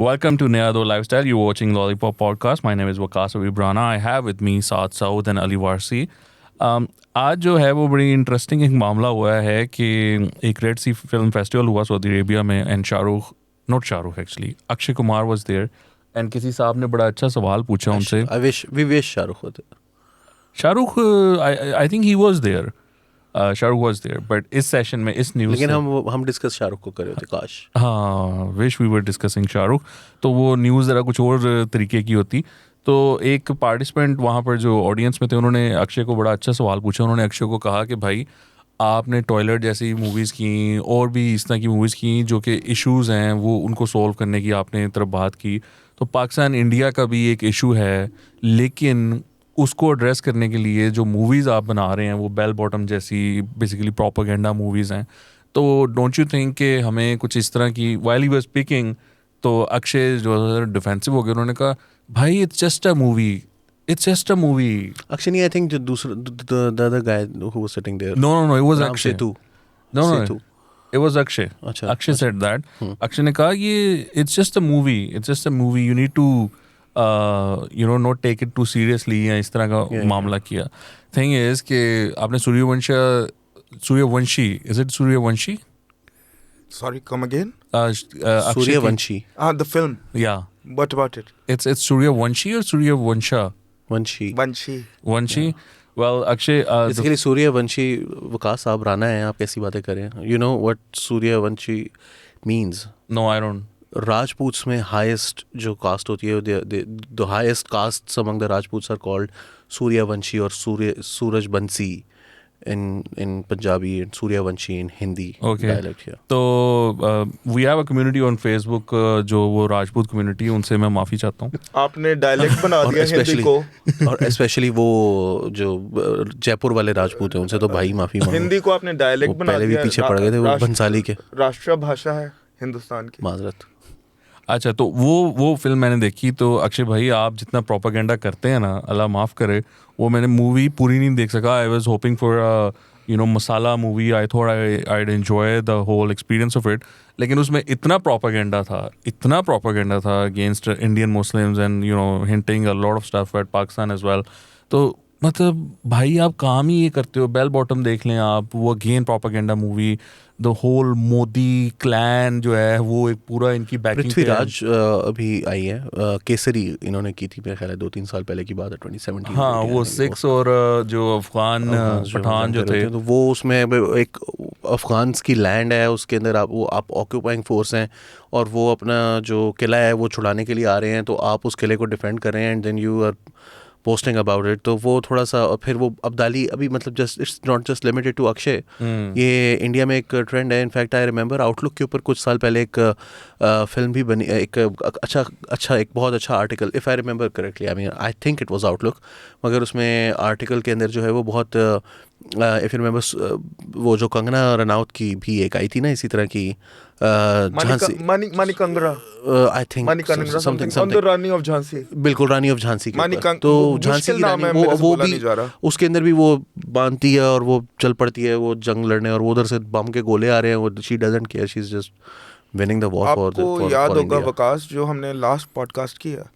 Welcome to Nayado Lifestyle. You're watching Lollipop Podcast. My name is Waqas Ibrana. I have with me Saad Saud and Ali Warsi. आज जो है वो बड़ी interesting एक मामला हुआ है कि एक रेड सी फिल्म फेस्टिवल हुआ सऊदी अरेबिया में and Shahrukh actually Akshay Kumar was there and किसी साहब ने बड़ा अच्छा सवाल पूछा उनसे. we wish शाहरुख होते. Shahrukh I think he was there. Shahrukh was there but इस सेशन में इस न्यूज़ लेकिन हम डिस्कस शाहरुख को कर रहे थे. काश हाँ wish we were discussing Shahrukh. तो वो न्यूज़ ज़रा कुछ और तरीके की होती. तो एक पार्टिसिपेंट वहाँ पर जो ऑडियंस में थे उन्होंने अक्षय को बड़ा अच्छा सवाल पूछा. उन्होंने अक्षय को कहा कि भाई आपने टॉयलेट जैसी मूवीज़ की और भी इस तरह की मूवीज़ की जो कि इश्यूज़ हैं वो उनको सॉल्व करने की आपने तरफ बात की. तो पाकिस्तान इंडिया का भी एक इशू है लेकिन उसको एड्रेस करने के लिए जो मूवीज़ आप बना रहे हैं वो बेल बॉटम जैसी बेसिकली प्रोपेगेंडा मूवीज़ हैं. तो डोंट यू थिंक कि हमें कुछ इस तरह की व्हाइल ही वाज स्पीकिंग तो अक्षय जो डिफेंसिव हो गए. उन्होंने कहा भाई it's just a movie. Actually, I think the other guy who was sitting there. No, it was Ram Akshay. Setu. No, Setu. it was Akshay. अच्छा, Akshay said that. Akshay ने कहा ये it's just a movie. You need to not take it too seriously या इस तरह का मामला किया. Thing is कि आपने Suryavanshi is it Suryavanshi? Sorry, come again? Suryavanshi. The film. Yeah. What about it? It's Suryavanshi or Suryavansha? Vanshi. Well, Akshay. Basically, Suryavanshi. Waqas साहब राणा हैं. आप कैसी बातें कर रहे हैं? You know what Suryavanshi means? No, I don't. Rajputs में highest जो caste होती है, the highest castes among the Rajputs are called Suryavanshi or Surajbansi in Punjabi and Suryavanshi in Hindi dialect here. तो we have a community on Facebook जो वो Rajput community उनसे मैं माफ़ी चाहता हूँ. आपने डायलेक्ट बना दिया हिंदी को. और स्पेशली वो जो जयपुर वाले राजपूत हैं उनसे तो भाई माफ़ी मांगो. हिंदी को आपने डायलेक्ट बना दिया. पहले भी पीछे पड़ गए थे वो भंसाली के. राष्ट्रीय भाषा है हिंदुस्तान की. माजरत. अच्छा तो वो फिल्म मैंने देखी. तो अक्षय भाई आप जितना प्रोपेगेंडा करते हैं ना अल्लाह माफ़ करे वो मैंने मूवी पूरी नहीं देख सका. I was hoping for masala movie. I thought I'd enjoy the whole experience of it. लेकिन उसमें इतना प्रोपेगेंडा था against Indian Muslims and hinting a lot of stuff at Pakistan as well. तो मतलब भाई आप काम ही ये करते हो. बेल बॉटम देख लें आप, वो again propaganda movie. The whole Modi clan जो है वो एक पूरा इनकी बैकिंग. पृथ्वीराज अभी आई है. केसरी इन्होंने की थी मेरे ख्याल है 2-3 साल पहले की बात है 2017. हाँ वो 6 और जो अफगान पठान जो थे तो वो उसमें एक अफगान की लैंड है उसके अंदर आप ऑक्यूपाइंग फोर्स हैं और वो अपना जो किला है वो छुड़ाने के लिए आ रहे हैं. तो आप उस किले को डिफेंड कर रहे हैं and then you are posting about it. तो वो थोड़ा सा फिर वो अब्दाली अभी मतलब just it's not just limited to Akshay. ये इंडिया में एक ट्रेंड है. इनफैक्ट आई रिमेंबर आउटलुक के ऊपर कुछ साल पहले एक फिल्म भी बनी. एक अच्छा एक बहुत अच्छा article if I remember correctly. I think it was outlook. मगर उसमें आर्टिकल के अंदर जो है वो बहुत इफ यू रिमेंबर वो जो कंगना रनौत की भी एक आई थी ना इसी तरह की झांसी मानिकंगरा. I think something Rani of Jhansi. बिल्कुल रानी ऑफ झांसी के. तो झांसी की रानी वो भी उसके अंदर भी वो बांधती है और वो चल पड़ती है वो जंग लड़ने और वो उधर से बम के गोले आ रहे हैं. वो she doesn't care. She is just winning the war for आपको याद होगा वकास जो हमने लास्ट पॉडकास्ट किया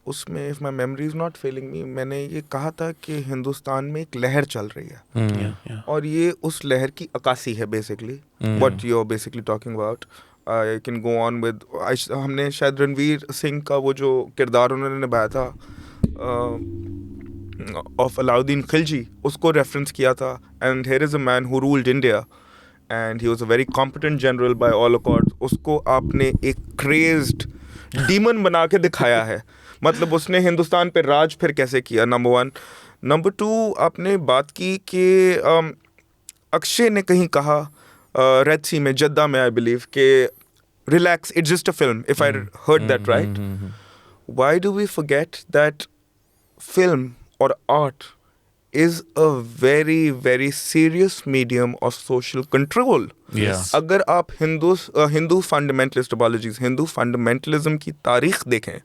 उसमें if my memory is not failing me मैंने ये कहा था कि हिंदुस्तान में एक लहर चल रही है और ये उस लहर की अक्कासी है basically. What you are basically talking about. I can go on with हमने शायद रणवीर सिंह का वो जो किरदार उन्होंने निभाया था ऑफ अलाउद्दीन खिलजी उसको रेफरेंस किया था. And here is a man who ruled India and he was a very competent general by all accords. उसको आपने एक क्रेज्ड डीमन बना के दिखाया है. मतलब उसने हिंदुस्तान पे राज फिर कैसे किया. नंबर 1. नंबर 2 आपने बात की कि अक्षय ने कहीं कहा रेड सी में जद्दा में आई बिलीव कि relax it's just a film. If I heard that right. Why do we forget that film और art is a very very serious medium of social control. अगर आप Hindu fundamentalist apologies Hindu fundamentalism की तारीख देखें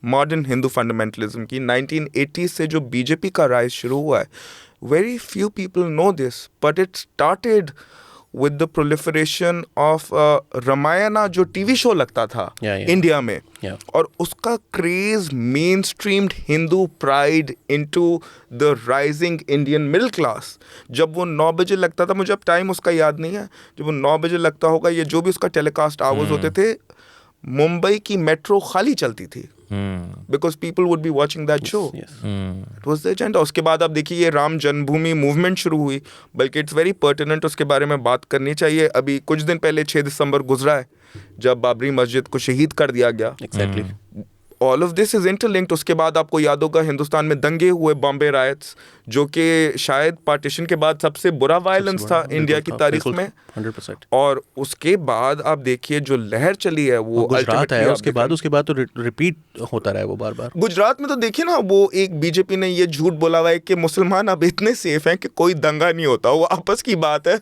modern Hindu fundamentalism की 1980 से जो BJP का राइज शुरू हुआ है, very few people know this but it started with the proliferation of Ramayana जो टीवी शो लगता था इंडिया में, और उसका craze main streamed Hindu pride into the rising Indian middle class. जब वो 9 बजे लगता था, मुझे अब टाइम उसका याद नहीं है, जब वो 9 बजे लगता होगा, ये जो भी उसका टेलीकास्ट आवर्स होते थे, मुंबई की मेट्रो खाली चलती थी because people would be watching that show. It was the agenda. उसके बाद आप देखिए ये राम जन्मभूमि मूवमेंट शुरू हुई, बल्कि इट्स वेरी पर्टिनेंट, उसके बारे में बात करनी चाहिए. अभी कुछ दिन पहले 6 दिसंबर गुजरा है जब बाबरी मस्जिद को शहीद कर दिया गया. Exactly. All of this is interlinked. उसके बाद आपको याद होगा हिंदुस्तान में दंगे हुए, बॉम्बे रायट्स, जो कि शायद पार्टीशन के बाद सबसे बुरा वायलेंस था इंडिया की तारीख में. 100%. और उसके बाद आप देखिए जो लहर चली है वो गुजरात है, उसके बाद तो रिपीट होता रहा है वो बार बार. गुजरात में तो देखिए ना, वो एक बीजेपी ने ये झूठ बोला हुआ है कि मुसलमान अब इतने सेफ हैं कि कोई दंगा नहीं होता. वो आपस की बात है.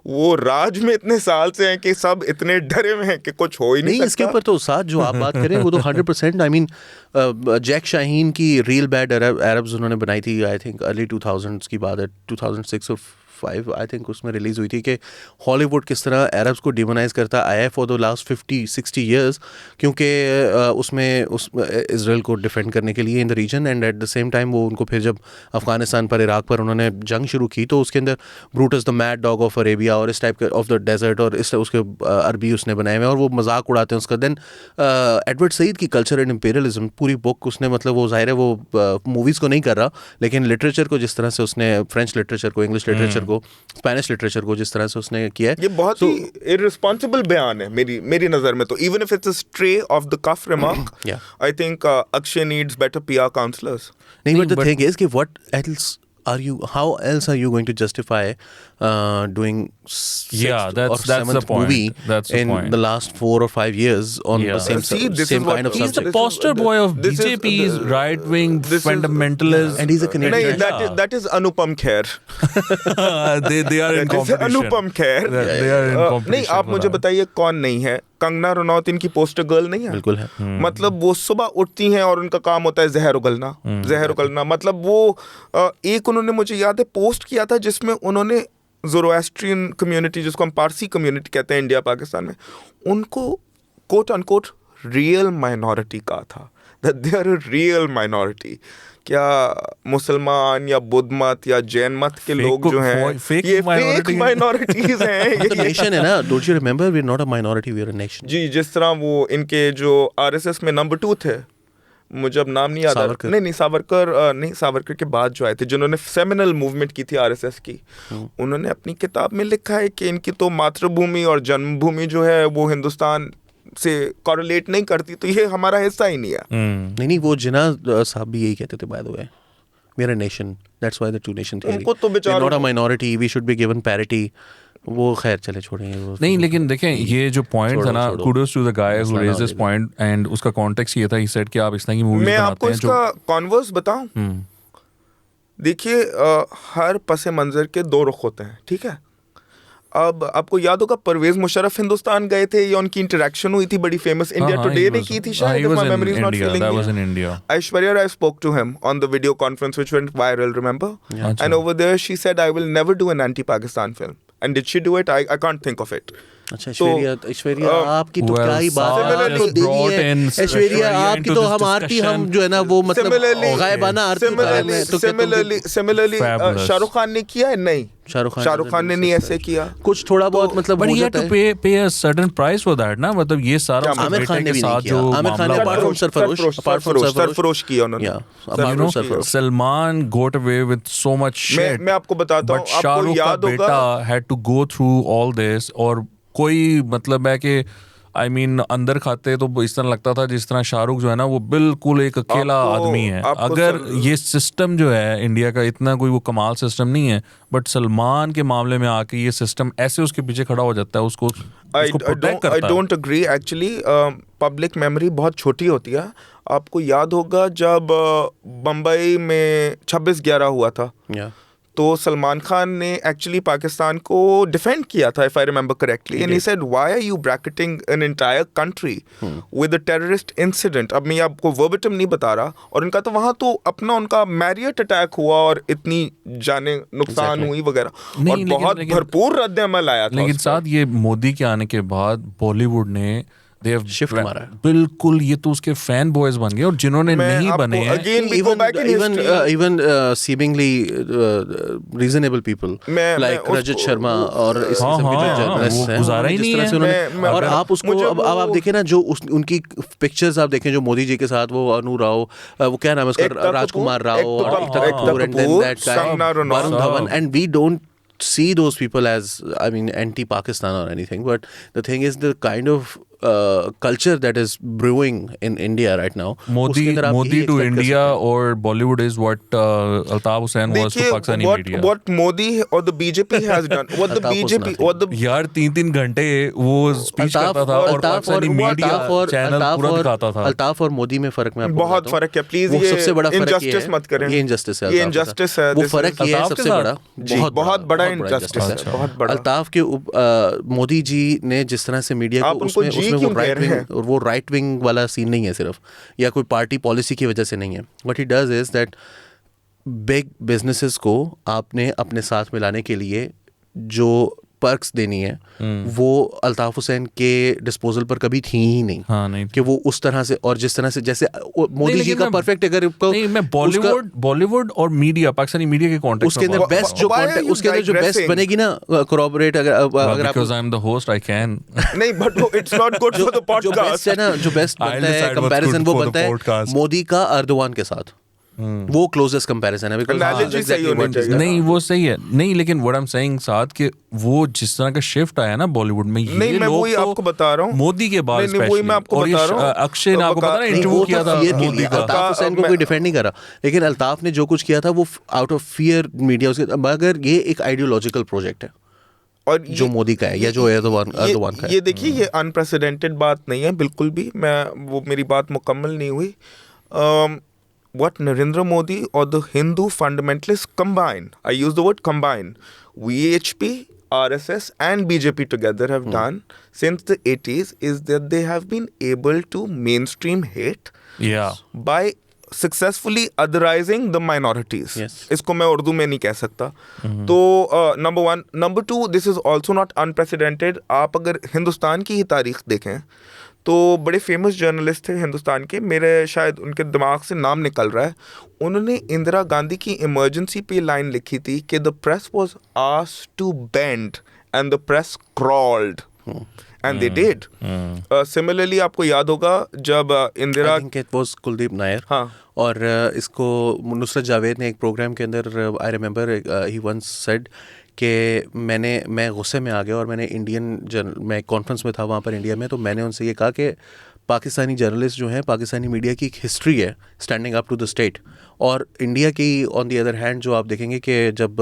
वो राज में इतने साल से हैं कि सब इतने डरे हुए हैं कि कुछ हो ही नहीं सकता. इसके ऊपर तो साथ जो आप बात करें वो तो 100%. आई मीन जैक शाहीन की रियल बैड अरब्स उन्होंने बनाई थी, आई थिंक अर्ली 2000s की बात है, 2006 और 5 आई थिंक उसमें रिलीज़ हुई थी, कि हॉलीवुड किस तरह अरब्स को डिमोनाइज करता आया है फॉर द लास्ट 50-60 ईयर्स, क्योंकि उसमें इसराइल को डिफेंड करने के लिए in the region. And at the same time वो उनको फिर जब अफगानिस्तान पर, इराक पर उन्होंने जंग शुरू की, तो उसके अंदर Brutus the mad dog of Arabia और इस टाइप के ऑफ द डेजर्ट और इस उसके अरबी उसने बनाए हुए, और वो मजाक उड़ाते हैं उसका. देन एडवर्ड सईद की कल्चर एंड इंपीरियलिज्म पूरी बुक उसने, मतलब वो जाहिर है वो मूवीज़ को नहीं कर रहा, लेकिन लिटरेचर को जिस तरह से उसने, फ्रेंच लिटरेचर को, इंग्लिश लिटरेचर को, स्पेनिश लिटरेचर को जिस तरह से उसने किया है, ये बहुत ही इररिस्पांसिबल बयान है मेरी नजर में. तो even if it's a stray off the cuff remark, I think Akshay needs better PR counsellors. नहीं, बट द थिंग इज कि what else how else are you going to justify doing that's the seventh point. movie That's the in point. the last 4 or 5 years on the same kind of He's subject? the poster boy of BJP's right-wing fundamentalist. And he's a Canadian. नहीं, that is Anupam Kher. they are in competition. Anupam Kher. They are in competition. नहीं, आप मुझे बताइए कौन नहीं है? कंगना रनौत इनकी poster girl नहीं है? बिल्कुल है. मतलब वो सुबह उठती हैं और उनका काम होता है जहर उगलना. मतलब वो एक उन्होंने, मुझे याद है, पोस्ट किया था जिसमें उन्होंने ज़ोरोएस्ट्रियन कम्युनिटी, जिसको हम पारसी कम्युनिटी कहते हैं इंडिया पाकिस्तान में, उनको कोट अनकोट रियल माइनॉरिटी कहा था. That they are a real minority. क्या मुसलमान या बुद्ध मत या जैन मत के लोग जो हैं, ये फेक माइनॉरिटीज हैं. ये नेशन है ना. Don't you remember, we are not a minority, we are a nation. जी, जिस तरह वो इनके जो आरएसएस में नंबर 2 थे, मुझे अब नाम नहीं याद आ रहा. नहीं, सावरकर के बाद जो आए थे, जिन्होंने सेमिनल मूवमेंट की थी आरएसएस की, उन्होंने अपनी किताब में लिखा है कि इनकी तो मातृभूमि और जन्मभूमि जो है वो हिंदुस्तान से कोरिलेट नहीं करती, तो ये हमारा हिस्सा ही नहीं है. नहीं, वो जिन्ना साहब भी यही कहते थे, by the way. We are a nation. That's why the two nation theory. उनको तो बेचारों, we're not a minority. We should be given parity. वो खैर चले छोड़ेंगे वो. नहीं, लेकिन देखें ये जो पॉइंट था ना, kudos to the guy who raised this point, and उसका कॉन्टेक्स्ट ये था, he said कि आप इस तरह की मूवीज बनाते हैं. मैं आपको इसका कॉन्वर्स बताऊं. देखिए, हर पसे मंजर के 2 रुख होते हैं, ठीक है. अब आपको याद होगा परवेज मुशर्रफ हिंदुस्तान गए थे, या उनकी इंटरेक्शन हुई थी बड़ी फेमस, इंडिया टुडे ने की थी शायद, if my memory is not failing me. Aishwarya Rai spoke to him on the video conference which went viral, remember? And over there she said, I will never do an anti-Pakistan film. And did she do it? I can't think of it. अच्छा, ऐश्वर्या आपकी तो क्या ही बात है. ऐश्वर्या आपकी तो हम आरती, हम जो है ना वो मतलब गायबाना आरती. सिमिलरली शाहरुख खान ने किया है? नहीं, शाहरुख खान ने नहीं ऐसे किया. कुछ थोड़ा बहुत मतलब हो जाता है. पे a certain price for that ना. मतलब ये सारा आमिर खान ने भी नहीं किया. आमिर खान ने अपार्ट फ्रॉम सरफरोश किया उन्होंने. Salman got away with so much shit. मैं आपको बताता हूं, आपको याद होगा, बेटा had to go through all this. और कोई मतलब है कि आई मीन अंदर खाते तो इस तरह लगता था जिस तरह शाहरुख जो है ना वो बिल्कुल एक अकेला आदमी है. अगर ये सिस्टम जो है इंडिया का इतना कोई वो कमाल सिस्टम नहीं है, बट सलमान के मामले में आके ये सिस्टम ऐसे उसके पीछे खड़ा हो जाता है, उसको प्रोटेक्ट करता है. I don't agree actually. Public memory बहुत छोटी होती है. आपको याद होगा जब बम्बई में 26/11 हुआ था, तो सलमान खान ने एक्चुअली पाकिस्तान को डिफेंड किया था, if I remember correctly, and he said why are you bracketing an entire country with a terrorist incident. अब मैं आपको वर्बेटिम नहीं बता रहा. और उनका तो वहाँ तो अपना उनका मैरियट अटैक हुआ और इतनी जाने नुकसान हुई वगैरह, और बहुत भरपूर रद्द अमल आया था. लेकिन साथ ये मोदी के आने के बाद बॉलीवुड ने शिफ्ट मारा है. बिल्कुल, ये तो उसके फैन बॉयज बन गए, और जिन्होंने नहीं बने हैं, even seemingly reasonable people like Rajat Sharma और इस किस्म के जो जर्नलिस्ट हैं, गुजारा ही नहीं है. और आप उसको अब आप देखें ना, जो उनकी पिक्चर्स आप देखें जो मोदी जी के साथ, वो अनु राव, वो क्या नाम है उसका, राजकुमार राव, और Ekta Kapoor, and then that guy Varun Dhawan, and we don't see those people as, I mean, anti-Pakistan or anything, but the thing is the kind of culture that is brewing in India right now. Modi to India or Bollywood is what Altaf Hussain was to Pakistani media. What Modi or the BJP has done. What the BJP or the यार 3-3 घंटे वो speech करता था और Pakistani media channel पूरा दिखाता था. अल्ताफ और मोदी में फर्क में बहुत फर्क है. प्लीज ये सबसे बड़ा फर्क इनजस्टिस मत करें. ये इनजस्टिस है. ये इनजस्टिस है. वो फर्क ये है सबसे बड़ा, बहुत बड़ा इनजस्टिस है. बहुत बड़ा. अल्ताफ के मोदी जी ने जिस तरह से मीडिया को उसमें वो राइट विंग वाला सीन नहीं है सिर्फ, या कोई पार्टी पॉलिसी की वजह से नहीं है. What he does is that big businesses को आपने अपने साथ मिलाने के लिए जो पर्क्स देनी है, वो अल्ताफ हुसैन के डिस्पोजल पर कभी थी ही नहीं. हाँ, नहीं कि वो उस तरह से, और जिस तरह से जैसे मोदी जी का परफेक्ट, अगर नहीं, मैं बॉलीवुड और मीडिया, पाकिस्तानी मीडिया के कॉन्टेक्स्ट उसके अंदर बेस्ट जो कंटेंट, उसके अंदर जो बेस्ट बनेगी ना, कोरॉबोरेट अगर because I am the host I can नहीं, but it's not good for the podcast. जो बेस्ट है ना, जो बेस्ट बनता है कंपैरिजन, वो बनता है मोदी का अर्दोगान के साथ. वो क्लोजेस्ट कंपैरिजन है. नहीं, वो सही है. नहीं, लेकिन व्हाट आई एम सेइंग साथ कि वो जिस तरह का शिफ्ट आया ना बॉलीवुड में, ये नहीं, मैं वही आपको बता रहा हूँ मोदी के बाद. वही मैं आपको बता रहा हूँ. अक्षय ने आपको पता ना इंटरव्यू किया था मोदी का. अल्ताफ हुसैन को कोई डिफेंड नहीं करा, लेकिन अल्ताफ ने जो कुछ किया था वो आउट ऑफ फियर मीडिया उसके, मगर ये एक आइडियोलॉजिकल प्रोजेक्ट है और जो मोदी का है या जो अर्दोगान का है. ये देखिए, ये अनप्रेसिडेंटेड बात नहीं है बिल्कुल भी. वो मेरी बात मुकम्मल नहीं हुई. What Narendra Modi or the Hindu fundamentalists combine, I use the word combine, VHP, RSS and BJP together have done since the 80s is that they have been able to mainstream hate by successfully otherizing the minorities. Yes. इसको मैं उर्दू में नहीं कह सकता. तो number one. Number two, this is also not unprecedented. आप अगर हिंदुस्तान की ही तारीख देखें तो बड़े फेमस जर्नलिस्ट थे हिंदुस्तान के, मेरे शायद उनके दिमाग से नाम निकल रहा है. उन्होंने इंदिरा गांधी की इमरजेंसी पे लाइन लिखी थी कि the press was asked to bend and the press crawled and they did. Similarly आपको याद होगा जब Indira, I think it was Kuldip Nayar. हाँ. और इसको नुसरत जावेद ने एक प्रोग्राम के अंदर, I remember he once said कि मैं गुस्से में आ गया और मैंने मैं कॉन्फ्रेंस में था वहाँ पर इंडिया में, तो मैंने उनसे ये कहा कि पाकिस्तानी जर्नलिस्ट जो हैं, पाकिस्तानी मीडिया की एक हिस्ट्री है standing up to the state, और इंडिया की ऑन द अदर हैंड जो आप देखेंगे कि जब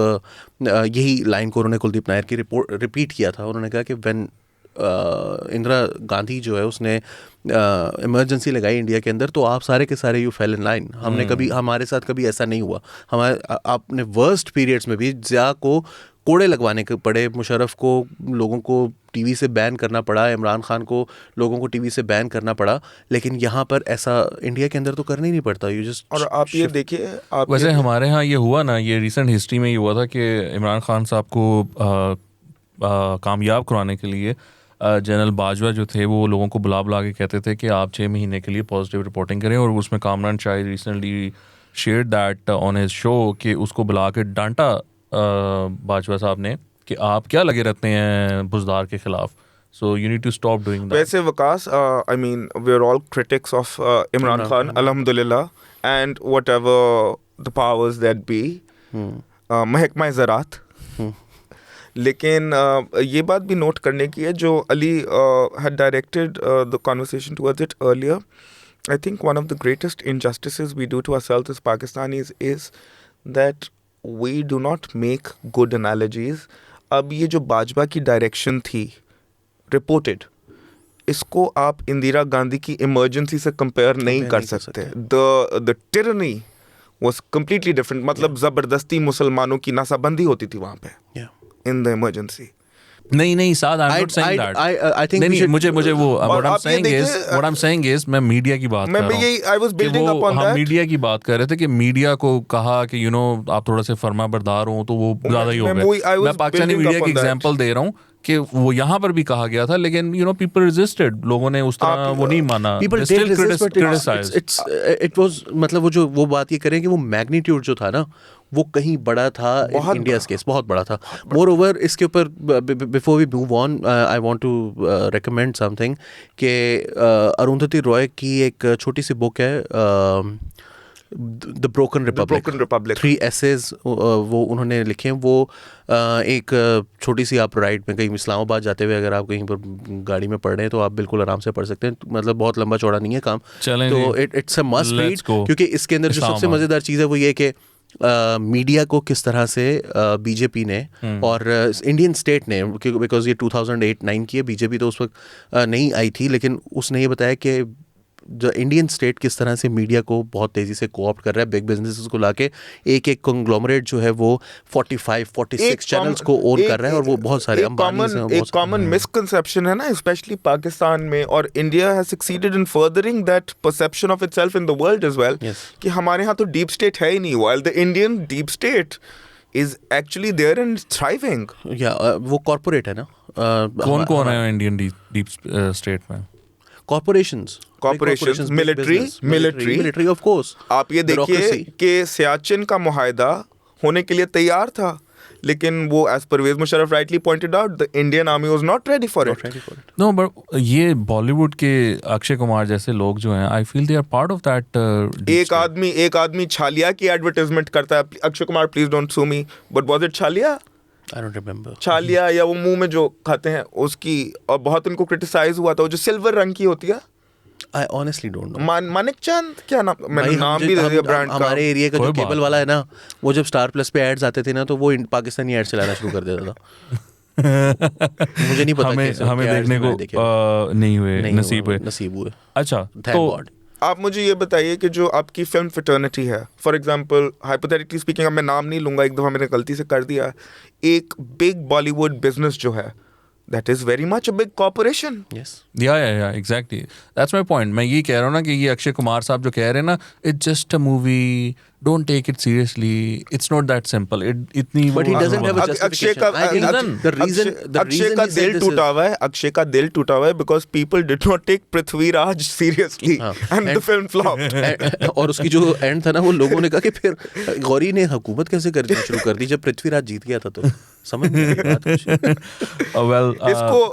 यही लाइन को उन्होंने कुलदीप नायर की रिपीट किया था, उन्होंने कहा कि व्हेन इंदिरा गांधी जो है उसने इमरजेंसी लगाई इंडिया के अंदर, तो आप सारे के सारे यू फेल इन लाइन. हमने कभी, हमारे साथ कभी ऐसा नहीं हुआ. आपने वर्स्ट पीरियड्स में भी ज़िया को कोड़े लगवाने के पड़े, मुशर्रफ को लोगों को टीवी से बैन करना पड़ा, इमरान खान को लोगों को टीवी से बैन करना पड़ा, लेकिन यहाँ पर ऐसा इंडिया के अंदर तो करना ही नहीं पड़ता. You just. और आप ये देखिए, वैसे हमारे यहाँ ये हुआ ना, ये रिसेंट हिस्ट्री में ये हुआ था कि इमरान खान साहब को कामयाब करवाने के लिए जनरल बाजवा जो थे वो लोगों को बुला के कहते थे कि आप 6 महीने के लिए पॉजिटिव रिपोर्टिंग करें. और उसमें Kamran Shahid recently share that on his show कि उसको बुला के डांटा बाजवा साहब ने कि आप क्या लगे रहते हैं बुजदार के खिलाफ. So you need to stop doing that. वैसे Waqas, I mean we are all critics of Imran Khan, अल्हम्दुलिल्लाह, and whatever the powers that be, महकमा ज़राअत. लेकिन ये बात भी नोट करने की है, जो Ali had directed the conversation towards it earlier. I think one of the greatest injustices we do to ourselves as Pakistanis is that we do not make good analogies. अब ये जो बाजवा की डायरेक्शन थी रिपोर्टेड, इसको आप इंदिरा गांधी की इमरजेंसी से compare नहीं कर सकते. The tyranny was completely different. मतलब जबरदस्ती मुसलमानों की नासाबंदी होती थी वहाँ पे Yeah. in the emergency. नहीं Saad, I am not saying that. I think नहीं, मुझे वो और what आप ये देखिए, I'm saying is मैं मीडिया की बात कर मैं रहा हूँ। यही I was building कि वो upon हम that. मीडिया की बात कर रहे थे कि मीडिया को कहा कि आप थोड़ा से फर्मा बरदार हो तो वो ज्यादा ही हो मैं गए। was मैं पाकिस्तानी building मीडिया की upon that. एग्जांपल दे रहा हूँ कि वो यहाँ पर भी कहा गया था, लेकिन पीपल रेजिस्टेड, लोगों ने उस तरह वो नहीं माना। People They did still resist, but criticized. it was मतलब वो बात ये करें कि वो मैग्नीट्यूड जो था ना वो कहीं बड़ा था, बहुत इंडिया बड़ा। केस बहुत बड़ा था। मोर ओवर इसके ऊपर before we move on I want to recommend something कि अरुंधति रॉय की एक छोटी सी बुक है द ब्रोकन रिपब्लिक। 3 essays वो उन्होंने लिखे हैं। वो एक छोटी सी, आप राइड में कहीं इस्लामाबाद जाते हुए अगर आप कहीं पर गाड़ी में पढ़ रहे हैं तो आप बिल्कुल आराम से पढ़ सकते हैं, मतलब बहुत लंबा चौड़ा नहीं है काम। तो इट्स अ मस्ट रीड, क्योंकि इसके अंदर जो सबसे मज़ेदार चीज़ है वो ये कि मीडिया को किस तरह से बीजेपी ने और इंडियन स्टेट ने, बिकॉज ये 2008-9 की है, बीजेपी तो उस वक्त नहीं आई थी, लेकिन उसने ये बताया कि जो इंडियन स्टेट किस तरह से मीडिया को बहुत तेज़ी से कोऑप्ट कर रहा है, बिग बिजनेसेस को लाके एक कंग्लोमरेट जो है वो 45-46 चैनल्स को ओन कर रहा है, और वो बहुत सारे एक कॉमन मिसकंसेप्शन है ना, स्पेशली पाकिस्तान में, और India has succeeded in furthering that perception of itself in the world as well, कि हमारे यहाँ तो डीप स्टेट है ही नहीं, while the Indian deep state is actually there and thriving. वो कॉर्पोरेट है ना। कौन है इंडियन डीप स्टेट में? corporations, military of course. आप ये देखिए कि सियाचिन का मुआहदा होने के लिए तैयार था, लेकिन वो as Parvez Musharraf rightly pointed out, the Indian army was not ready for it. No, but ये बॉलीवुड के अक्षय कुमार जैसे लोग जो हैं, I feel they are part of that. एक आदमी छालिया की एडवर्टाइजमेंट करता है, Akshay Kumar please don't sue me, but was it छालिया? I don't remember. छालिया या वो मुंह में जो खाते हैं उसकी, और बहुत उनको क्रिटिसाइज हुआ था, वो जो सिल्वर रंग की होती है। I honestly don't know. Manik चंद, क्या नाम, मैंने नाम भी दे दिया ब्रांड का। हमारे एरिया का जो केबल वाला है ना, वो जब स्टार प्लस पे एड्स आते थे ना, तो वो पाकिस्तानी एड्स चलाना शुरू कर देता था। मुझे नहीं पता हमें देखने को नहीं हुए, नसीब हुए। अच्छा, तो आप मुझे ये बताइए कि जो आपकी फिल्म फिटर्निटी है, फॉर एग्जांपल हाइपोथेटिकली स्पीकिंग, अब मैं नाम नहीं लूंगा, एक दफ़ा मैंने गलती से कर दिया, एक बिग बॉलीवुड बिजनेस जो है, that is very much a big corporation. Yes. Yeah, exactly. That's my point. मैं ये कह रहा हूँ ना कि ये अक्षय कुमार साहब जो कह रहे हैं ना, it's just a movie, don't take it seriously, it's not that simple. इतनी But he doesn't have a justification. Akshay का दिल टूटा हुआ है, अक्षय का दिल टूटा हुआ है because people did not take Prithviraj seriously and the film flopped. और उसकी जो एंड था ना, वो लोगों ने कहा कि फिर गौरी ने हुकूमत कैसे करनी शुरू कर दी जब पृथ्वीराज जीत गया था, तो समझ नहीं आई बात कुछ। well,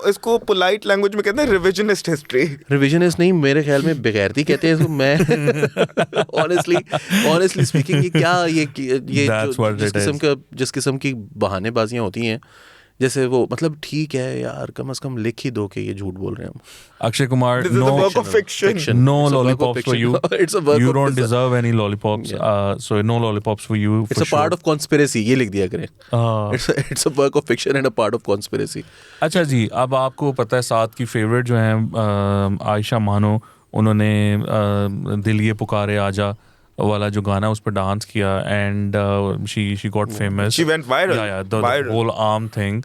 इसको पोलाइट लैंग्वेज में कहते हैं रिविजनिस्ट हिस्ट्री। रिविजनिस्ट नहीं, मेरे ख्याल में बेगैरती कहते हैं इसको। मैं ऑनेस्टली स्पीकिंग, ये क्या ये जिस किस्म की बहानेबाजियां होती हैं, जैसे वो, मतलब ठीक है यार, कम से कम लिख ही दो कि ये झूठ बोल रहे हैं हम। Akshay Kumar, This is a work of fiction. No lollipops for you. It's a work You of don't deserve any lollipops. So no lollipops for you. It's a part of conspiracy. ये लिख दिया करें। It's a work of fiction and a part of conspiracy. अच्छा जी, अब आपको पता है साथ की फेवरेट जो हैं आयशा मानो, उन्होंने दिल ये पुकारे आजा वाला जो गाना, उस पर डांस किया, and she got famous. She went viral. Yeah, the viral. whole arm thing,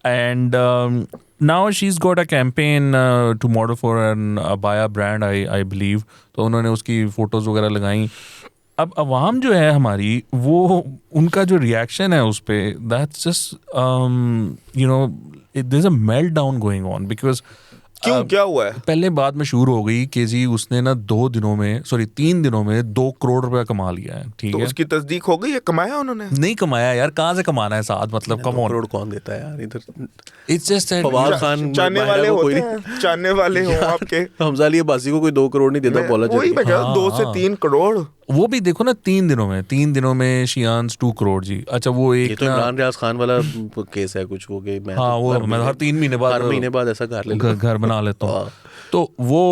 and now she's got a campaign to model for an abaya brand, I believe. तो उन्होंने उसकी फोटोज वगैरह लगाई। अब अवाम जो है हमारी, वो उनका जो रिएक्शन है उस पे, that's just there's a meltdown going on because क्यों, क्या हुआ है? पहले बात मशहूर हो गई कि जी उसने ना 3 दिनों में 2 करोड़ रुपया कमा लिया है। ठीक है, उसकी तस्दीक हो गई है, कमाया उन्होंने? नहीं कमाया यार, कहाँ से कमाना है साथ, मतलब कम करोड़ कौन देता है यार इधर? इट्स जस्ट फवाद खान चाहने वाले होते हैं, चाहने वाले हो आपके। हमजा अली अब्बासी को कोई 2 करोड़ नहीं देता, बोला वही मैं कह रहा हूं, 2 से 3 करोड़। वो भी देखो ना, 3 दिनों में शी अर्न्स 2 करोड़ जी। अच्छा, वो एक तो इमरान रियाज खान वाला केस है कुछ, वो मैं हर 3 महीने बाद ऐसा घर बना लेता हूँ। तो वो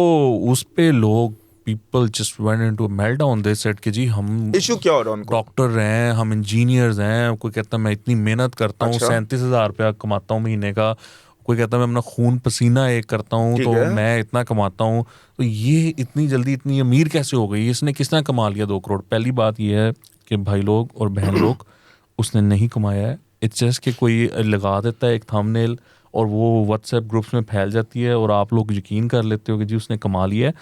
उस पे लोग, people just went into a meltdown. They said कि जी हम इशू क्या हो रहा है उनको? डॉक्टर हैं, हम इंजीनियर्स हैं, कोई कहता है मैं इतनी मेहनत करता हूँ, 37,000 रुपया कमाता हूँ महीने का, कोई कहता है मैं अपना खून पसीना एक करता हूँ तो मैं इतना कमाता हूँ, तो ये इतनी जल्दी इतनी अमीर कैसे हो गई, इसने किसने कमा लिया 2 करोड़? पहली बात ये है कि भाई लोग और बहन लोग उसने नहीं कमाया है, इट्स जस्ट कि कोई लगा देता है एक थंबनेल और वो व्हाट्सएप ग्रुप्स में फैल जाती है और आप लोग यकीन कर लेते हो कि जी उसने कमा लिया है।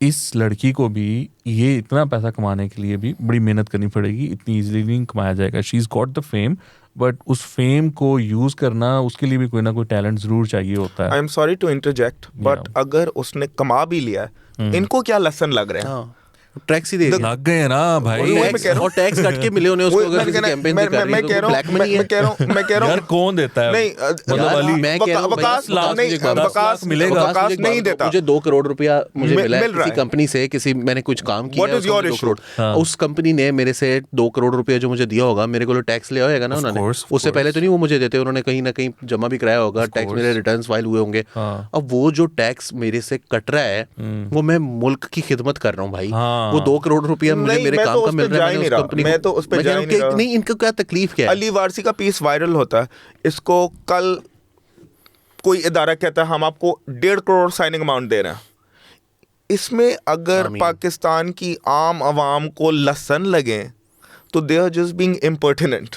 इस लड़की को भी ये इतना पैसा कमाने के लिए भी बड़ी मेहनत करनी पड़ेगी, इतनी इजीली नहीं कमाया जाएगा। She is got the fame, but उस फेम को यूज़ करना उसके लिए भी कोई ना कोई टैलेंट ज़रूर चाहिए होता है। I am sorry to interject, but अगर उसने कमा भी लिया है, इनको क्या लेसन लग रहा है? हाँ, टैक्स ही देगा। लग गए ना भाई, और टैक्स कट के मिले उन्हें उसको, अगर किसी कैंपेन पे कर रहे हैं तो ब्लैक मनी है। मैं कह रहा हूँ यार कौन देता है? नहीं, मतलब यार, अली मैं कह रहा हूँ वकास मिलेगा, वकास नहीं देता। मुझे 2 करोड़ रुपया मुझे मिला है मिल रहा किसी है। कंपनी से, किसी मैंने कुछ काम किया What is your 2 करोड़, हाँ। उस कंपनी ने मेरे से 2 करोड़ रुपया जो मुझे दिया होगा, मेरे को टैक्स लिया होगा ना उन्होंने, उससे पहले तो नहीं वो मुझे देते, उन्होंने कहीं ना कहीं जमा भी कराया होगा, टैक्स मेरे रिटर्न्स फाइल हुए होंगे। अब वो जो टैक्स मेरे से कट रहा है वो मैं मुल्क की खिदमत कर रहा हूँ भाई। वो 2 करोड़ रुपया मुझे मेरे काम का मिल रहा है, मैंने उस कंपनी मैं तो उस पे जा नहीं रहा। नहीं, इनको क्या तकलीफ क्या है? अली वारसी का पीस वायरल होता है, इसको कल कोई इदारा कहता है हम आपको 1.5 करोड़ साइनिंग अमाउंट दे रहे हैं। इसमें अगर पाकिस्तान की आम आवाम को लसन लगे तो they are just being impertinent.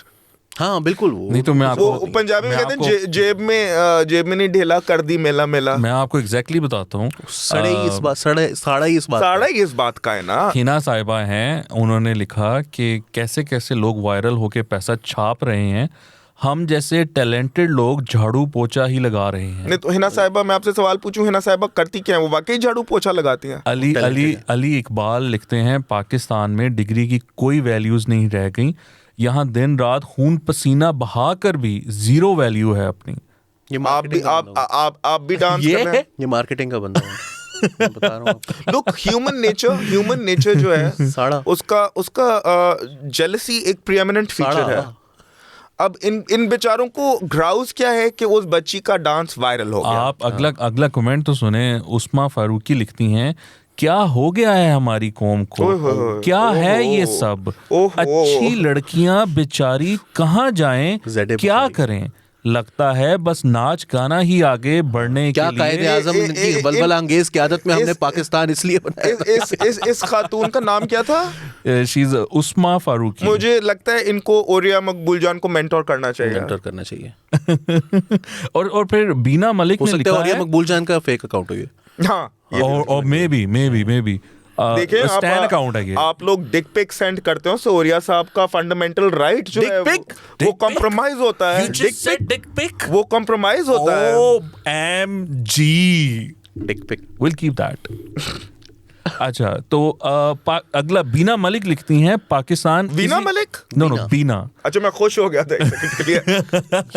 हाँ बिल्कुल। वो नहीं तो मैं आपको वो पंजाबी में कहते हैं जेब में नहीं ढेला कर दी मेला मेला। मैं आपको एग्जैक्टली बताता हूँ, साड़ा ही इस बात का है ना। हिना साहिबा हैं, उन्होंने लिखा कि कैसे कैसे लोग वायरल होके पैसा छाप रहे हैं, हम जैसे टैलेंटेड लोग झाड़ू पोछा ही लगा रहे हैं। नहीं तो हिना साहिबा, मैं आपसे सवाल पूछूं, हिना साहिबा करती क्या है? वो वाकई झाड़ू पोछा लगाती हैं? अली इकबाल लिखते हैं, पाकिस्तान में डिग्री की कोई वैल्यूज नहीं रह गई, यहाँ दिन रात खून पसीना बहा कर भी जीरो वैल्यू है अपनी। आप भी डांस कर रहे हैं? ये मार्केटिंग का बंदा है। मैं बता रहा हूँ। लुक, ह्यूमन नेचर जो है उसका जेलसी एक प्रीएमिनेंट फीचर है। अब इन बेचारों को ग्राउस क्या है कि उस बच्ची का डांस वायरल हो गया। आप अगला कमेंट तो सुने। उस्मा फारूकी लिखती हैं, क्या हो गया है हमारी कौम को, क्या है ये सब, अच्छी लड़कियां बेचारी कहाँ जाएं, क्या करें, लगता है बस नाच गाना ही आगे बढ़ने के लिए। कायदे आज़म की बलबल अंगेज क़यादत में हमने पाकिस्तान इसलिए बनाया। इस खातून का नाम क्या था? She is Usma Farooqui. मुझे लगता है इनको ओरिया मकबूल जान को मेंटोर करना चाहिए। और फिर बीना मलिक ने लिखा है, ओरिया मकबूल जान का फेक अकाउंट है ये। हाँ, और मे बी देखिए स्टैंड अकाउंट है ये। आप लोग डिक पिक सेंड करते हो, सोरिया साहब का फंडामेंटल राइट जो है वो कॉम्प्रोमाइज होता है। डिक पिक वो कॉम्प्रोमाइज होता है। OMG dick pic, will keep that. अच्छा, तो अगला बीना मलिक लिखती हैं, पाकिस्तान। बीना मलिक? नो बीना। अच्छा, मैं खुश हो गया था एक सेकंड के लिए।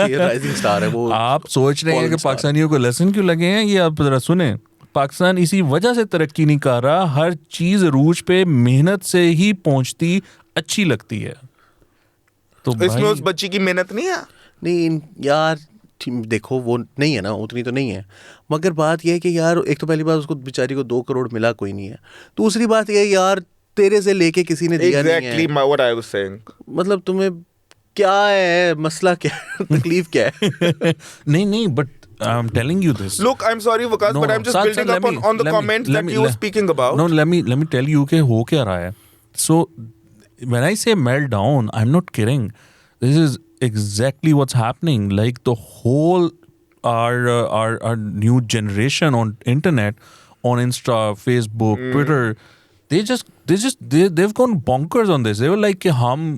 ये राइजिंग स्टार है वो। आप सोच रहे हैं कि पाकिस्तानियों को लेसन क्यों लगे हैं, ये आप जरा सुने। पाकिस्तान इसी वजह से तरक्की नहीं कर रहा, हर चीज रूज पे मेहनत से ही पहुंचती अच्छी लगती है। तो इसमें उस बच्ची की मेहनत नहीं है? नहीं यार, देखो वो नहीं है ना, उतनी तो नहीं है, मगर बात यह है कि यार एक तो पहली बात उसको बेचारी को 2 करोड़ मिला कोई नहीं है। दूसरी बात यह यार, तेरे से लेके किसी ने दिया नहीं है। Exactly what I was saying. मतलब तुम्हें क्या है मसला, क्या तकलीफ क्या है? नहीं, but I'm telling you this. Look, I'm sorry, Waqas, but I'm just building up on the comments that you were speaking about. No, let me tell you कि हो क्या रहा है. So when I say melt down, I'm not kidding. This is exactly what's happening. Like the whole our new generation on internet, on Insta, Facebook, Twitter, they've gone bonkers on this. They were like कि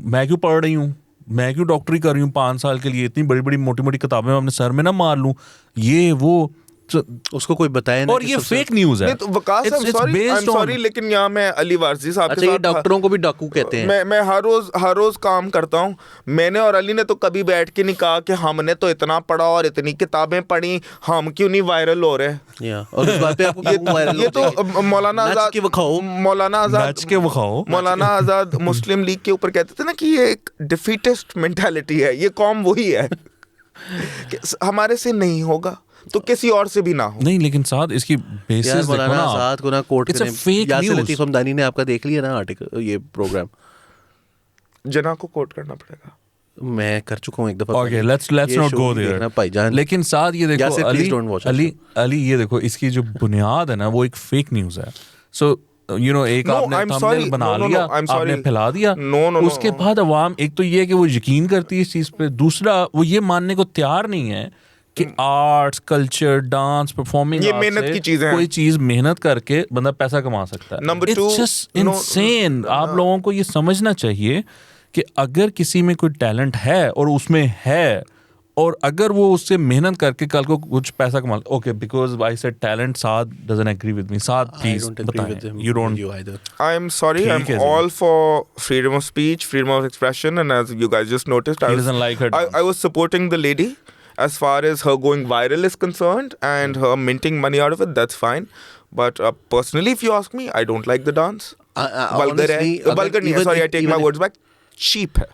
मैं क्यों पढ़ रही हूँ, मैं क्यों डॉक्टरी कर रही हूँ 5 साल के लिए, इतनी बड़ी बड़ी मोटी मोटी किताबें मैं अपने सर में ना मार लूँ, ये वो उसको कोई बताए ना। और ये फेक न्यूज़ है। नहीं तो वकास, I'm sorry, लेकिन यहाँ मैं अली वारसी साहब के साथ, डॉक्टरों को भी डाकू कहते हैं। मैं हर रोज काम करता हूँ। मैंने और अली ने तो कभी बैठ के नहीं कहा कि हमने तो इतना पढ़ा और इतनी किताबें पढ़ी, हम क्यों नहीं वायरल हो रहे। और इस बात पे आपको ये तो मौलाना आजाद मुस्लिम लीग के ऊपर कहते थे ना कि ये एक डिफीटिस्ट मेंटालिटी है, ये कौम वही है कि हमारे से नहीं होगा तो किसी और से भी ना हो। नहीं, लेकिन साथ इसकी बेसिस देखो ना, साथ को ना quote It's a fake Yasir news. Latif Hamdani ने आपका देख लिया ना आर्टिकल, ये प्रोग्राम जना को कोट करना पड़ेगा। मैं कर चुका हूँ एक दफा। Okay, let's not go there. भाईजान, लेकिन साथ ये देखो Yasir, please don't watch Ali ये देखो, इसकी जो बुनियाद है ना वो एक फेक न्यूज़ है। सो you know, एक No, आपने I'm thumbnail sorry. बना No, लिया, I'm आपने sorry. फैला दिया, No. उसके बाद अवाम, एक तो ये है कि वो यकीन करती है इस चीज पे, दूसरा वो ये मानने को तैयार नहीं है कि आर्ट्स, कल्चर, डांस, परफॉर्मिंग, ये मेहनत की चीजें हैं। कोई चीज मेहनत करके बंदा पैसा कमा सकता है. Number It's two, just no, insane. आप लोगों को ये समझना चाहिए कि अगर किसी में कोई टैलेंट है और उसमें है, और अगर वो उससे मेहनत करके कल को कुछ पैसा कमा, okay, because I said talent, Saad doesn't agree with me. Saad I please don't agree with बताएं. him, You don't. with you either. I'm sorry. I'm ठीक है जी. all for freedom of speech, freedom of expression, and as you guys just noticed, He doesn't like her I dance. was supporting the lady as far as her going viral is concerned and her minting money out of it. That's fine. But personally, if you ask me, I don't like the dance. Vulgar hai. honestly, अगर Vulgar नहीं है. even Sorry, I if- take my even words back. Cheap है.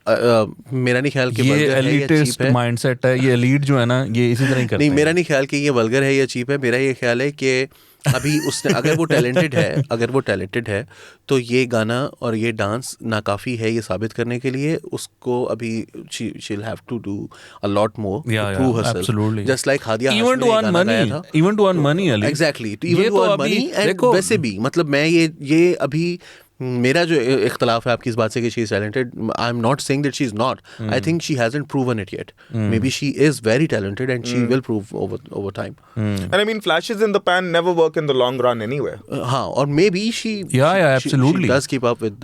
मेरा नहीं ख्याल कि ये vulgar है या एलिटिस्ट cheap है. माइंडसेट है. ये एलीट जो है ना, ये इसी तरह ही करते नहीं, हैं. मेरा नहीं ख्याल कि ये वल्गर है या चीप है. मेरा ये ख्याल है कि अभी उसने अगर वो टैलेंटेड है तो ये गाना और ये डांस नाकाफी है ये साबित करने के लिए. उसको अभी she'll have to do a lot more to Yeah, prove yeah, herself. absolutely. Just like Hadiya Even Hashmi to ने earn गाना गाया money, था. even to earn money, Ali. Exactly, to ये even to तो earn money. अभी And देखो, वैसे भी मतलब मैं ये अभी मेरा जो इख्तलाफ है आपकी इस बात से कि she is talented, I am not saying that she is not. I think she hasn't proven it yet. May be she is very talented and she will prove over time. And I mean, flashes in the pan never work in the long run anyway. हाँ, और may be she absolutely. she does keep up with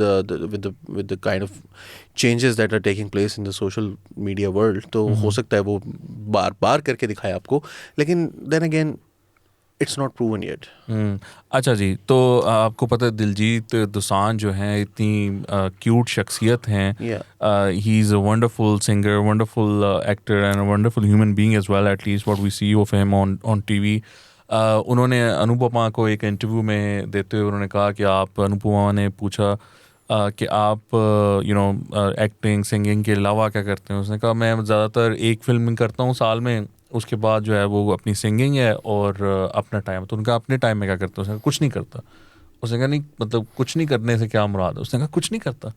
the kind of changes that are taking place in the social media world. तो हो सकता है वो बार करके दिखाए आपको, लेकिन then again it's not proven yet. अच्छा जी, तो आपको पता है दिलजीत दोसांझ जो हैं इतनी क्यूट शख्सियत हैं. He is a wonderful singer, wonderful actor and a wonderful human being as well, at least what we see of him on TV. उन्होंने अनुपमा को एक इंटरव्यू में देते हुए उन्होंने कहा कि आप, अनुपमा ने पूछा कि आप यू नो एक्टिंग, सिंगिंग के अलावा क्या करते हैं. उसने कहा मैं ज़्यादातर एक फिल्म करता हूँ साल में, उसके बाद जो है वो अपनी सिंगिंग है और अपना टाइम. तो उनका अपने टाइम में क्या करते हैं? उसने कहा कुछ नहीं करता. उसने कहा नहीं, मतलब कुछ नहीं करने से क्या मुराद है? उसने कहा कुछ नहीं करता,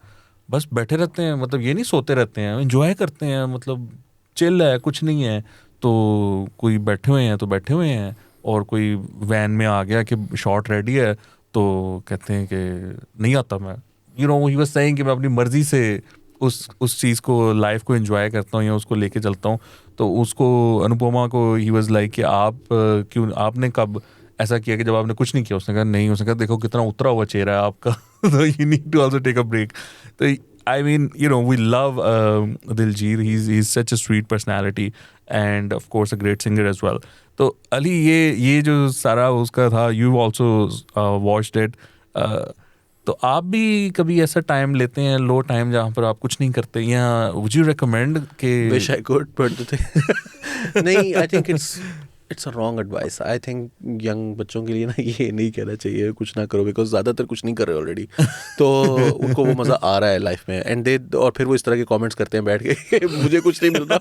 बस बैठे रहते हैं, मतलब ये नहीं सोते रहते हैं, एंजॉय करते हैं, मतलब चिल है, कुछ नहीं है. तो कोई बैठे हुए हैं तो बैठे हुए हैं, और कोई वैन में आ गया कि शॉट रेडी है तो कहते हैं कि नहीं आता. मैं you know he was saying कि मैं अपनी मर्जी से उस चीज़ को, लाइफ को एंजॉय करता हूँ या उसको लेके चलता हूँ. तो उसको, अनुपमा को ही वाज लाइक कि आप क्यों, आपने कब ऐसा किया कि जब आपने कुछ नहीं किया? उसने कहा नहीं. उसने कहा देखो कितना उतरा हुआ चेहरा है आपका, तो you need to also take a break. तो I mean you know we love Diljit, he is such a sweet personality and of course a great singer as well. तो अली ये जो सारा उसका था, यू ऑल्सो वॉच्ड इट. तो आप भी कभी ऐसा टाइम लेते हैं, लो टाइम, जहाँ पर आप कुछ नहीं करते, या वुड यू रिकमेंड के? Wish I could, but the thing नहीं, I think it's a wrong advice. I think young बच्चों के लिए ना ये नहीं कहना चाहिए कुछ ना करो, बिकॉज ज़्यादातर कुछ नहीं कर रहे ऑलरेडी. तो उनको वो मज़ा आ रहा है लाइफ में, एंड और फिर वो इस तरह के कमेंट्स करते हैं बैठ के मुझे कुछ नहीं मिलता.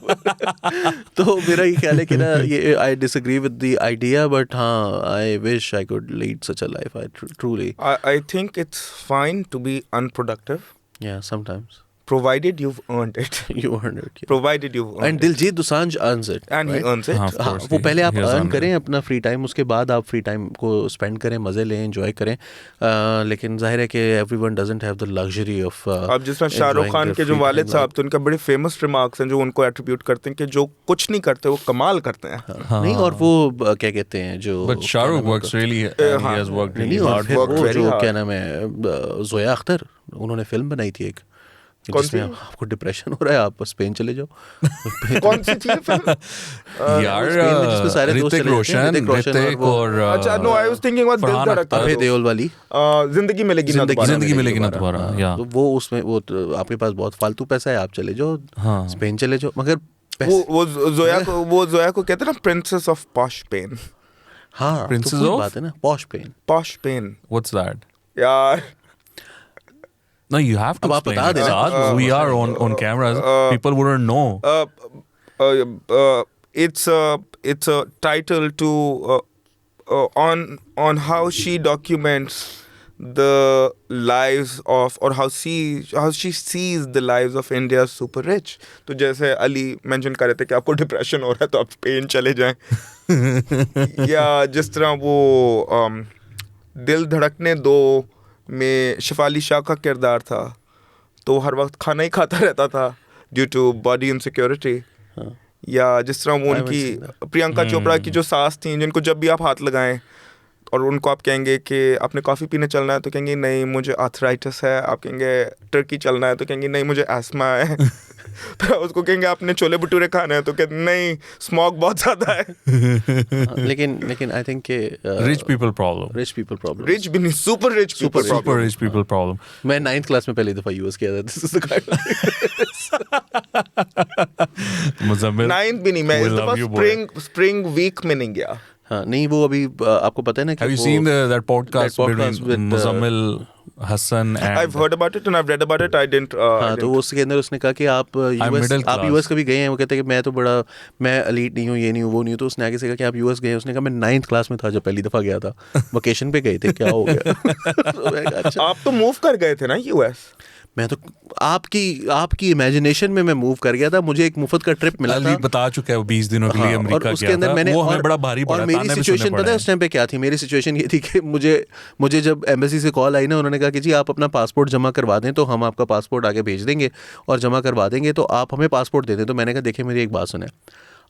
तो मेरा ये ख्याल है कि ना, ये I disagree with the idea, but हाँ, I wish I could lead such a life. I truly, I think it's fine to be unproductive, yeah, sometimes provided you've earned it. you earned it. Yeah. Provided you've earned And Diljit Dosanjh earns it. and he right? earns it. हाँ, of हाँ, course, वो पहले आप he has earn earned करें it. अपना free time, उसके बाद आप फ्री टाइम को स्पेंड करें, मज़े लें, एंजॉय करें. लेकिन जाहिर है कि everyone doesn't have the luxury of. अब जिस तरह शाहरुख खान के जो वालिद साहब थे, उनका बड़े फेमस रिमार्क्स हैं जो उनको एट्रीब्यूट करते हैं कि जो कुछ नहीं करते वो कमाल करते हैं. नहीं, और वो क्या कहते हैं जो, But Shahrukh works really, he हाँ. has worked नहीं, really और hard. फिर worked वो very जो hard. क्या नाम है, जोया अख्तर, उन्होंने फिल्म बनाई थी एक, कौन जिसमें सी? आपको डिप्रेशन हो रहा है, आप स्पेन चले जाओ. कौन सी चीज फिल्म? यार स्पेन में जिसमें सारे दोस्त ऋतिक चले जाते हैं, रोशन, ऋतिक रोशन ऋतिक और वो- और अच्छा, no, I was thinking about दिल फरहान धड़कता अख्तर. अभय देओल वाली. जिंदगी मिलेगी ना दोबारा. जिंदगी मिलेगी ना दोबारा. या तो वो उसमें वो तो आपके पास बहुत फालतू पैसा है, आप चले जाओ, हाँ. स्पेन चले जाओ, मगर वो जोया को कहते हैं ना प्रिंसेस ऑफ पॉश पेन. हाँ, Princess तो वही of? बात है ना, posh pen. Posh pen What's that? यार. No, you have to अब आप explain बता it, देना. Saad. We are on cameras. People wouldn't know. It's a title to on how she documents the lives of, or how she sees the lives of India's super rich. तो जैसे Ali mention कर रहे थे कि आपको depression हो रहा है तो आप स्पेन चले जाएं. या जिस तरह वो दिल धड़कने दो में शिफाली शाह का किरदार था, तो हर वक्त खाना ही खाता रहता था ड्यू टू बॉडी इनसिक्योरिटी। या जिस तरह वो उनकी प्रियंका चोपड़ा की जो सास थी, जिनको जब भी आप हाथ लगाएं और उनको आप कहेंगे कि आपने कॉफ़ी पीने चलना है तो कहेंगे नहीं मुझे आर्थराइटिस है, आप कहेंगे टर्की चलना है तो कहेंगे नहीं मुझे एस्मा है तो उसको कहेंगे आपने छोले भटूरे खाने हैं तो कहते नहीं स्मोक बहुत ज़्यादा है। लेकिन आई थिंक के रिच पीपल प्रॉब्लम, रिच भी नहीं, सुपर रिच पीपल प्रॉब्लम। मैं 9th क्लास में पहली दफ़ा यूज़ किया था this is the Muzammil 9th भी नहीं, मैं इस दफ़ा स्प्रिंग वीक में नहीं गया। हाँ नहीं, वो अभी आपको पता है ना कि Have you seen that podcast between Muzammil Hassan and I've heard about it and I've read about it. I didn't. हाँ, तो उसके अंदर उसने कहा कि आप यूएस कभी गए हैं? वो कहते हैं कि मैं एलीट नहीं हूँ, ये नहीं हूँ, वो नहीं हूँ। तो उसने आगे से कहा कि आप यूएस गए हैं? उसने कहा मैं 9th क्लास में था जब पहली दफ़ा गया था, वेकेशन पे गए थे, क्या हो गया? तो मैंने कहा, अच्छा। आप तो मूव कर गए थे ना यूएस? मैं तो आपकी इमेजिनेशन में मैं मूव कर गया था। मुझे एक मुफ्त का ट्रिप मिला था, बता चुका है वो 20 दिनों के लिए अमेरिका गया था। वो हमें बड़ा भारी पड़ा। और मेरी सिचुएशन पता है उस टाइम पे क्या थी? मेरी सिचुएशन ये थी कि मुझे जब एम्बेसी से कॉल आई ना, उन्होंने कहा कि जी आप अपना पासपोर्ट जमा करवा दें तो हम आपका पासपोर्ट आगे भेज देंगे और जमा करवा देंगे तो आप हमें पासपोर्ट दे दें। तो मैंने कहा देखिए मेरी एक बात सुने,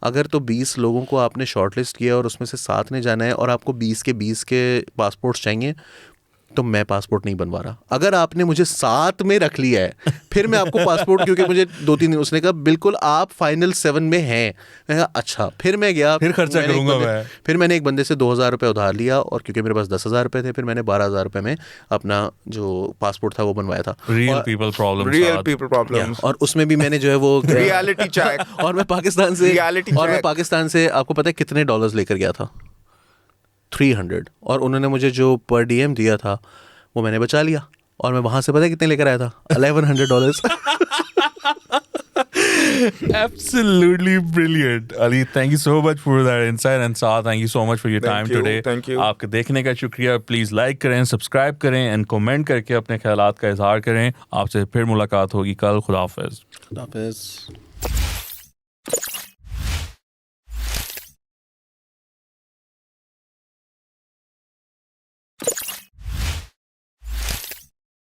अगर तो 20 लोगों को आपने शॉर्टलिस्ट किया और उसमें से 7 ने जाना है और आपको 20 के पासपोर्ट्स चाहिए, तो मैं पासपोर्ट नहीं बनवा रहा। अगर आपने मुझे 7 में रख लिया है फिर मैं आपको पासपोर्ट, क्योंकि मुझे 2-3 दिन, उसने कहा बिल्कुल आप फाइनल 7 में हैं। मैं कहा अच्छा। फिर मैं गया, फिर खर्चा करूंगा मैं। फिर मैंने एक बंदे से 2000 रुपये उधार लिया और क्योंकि मेरे पास 10,000 रुपये थे, फिर मैंने 12,000 रुपये में अपना जो पासपोर्ट था वो बनवाया था। Real people problem. और उसमें भी मैंने जो है वो रियलिटी चेक। और मैं पाकिस्तान से आपको पता है कितने डॉलर्स लेकर गया था? 300। और उन्होंने मुझे जो पर डीएम दिया था वो मैंने बचा लिया और मैं वहां से पता है कितने लेकर आया था? $1,100। Absolutely brilliant, Ali. Thank you so much for that insight, and Saad, thank you so much for your time today. Thank you. आपके देखने का शुक्रिया। प्लीज लाइक करें, सब्सक्राइब करें एंड कमेंट करके अपने ख्यालात का इजहार करें। आपसे फिर मुलाकात होगी कल। खुदा हाफिज।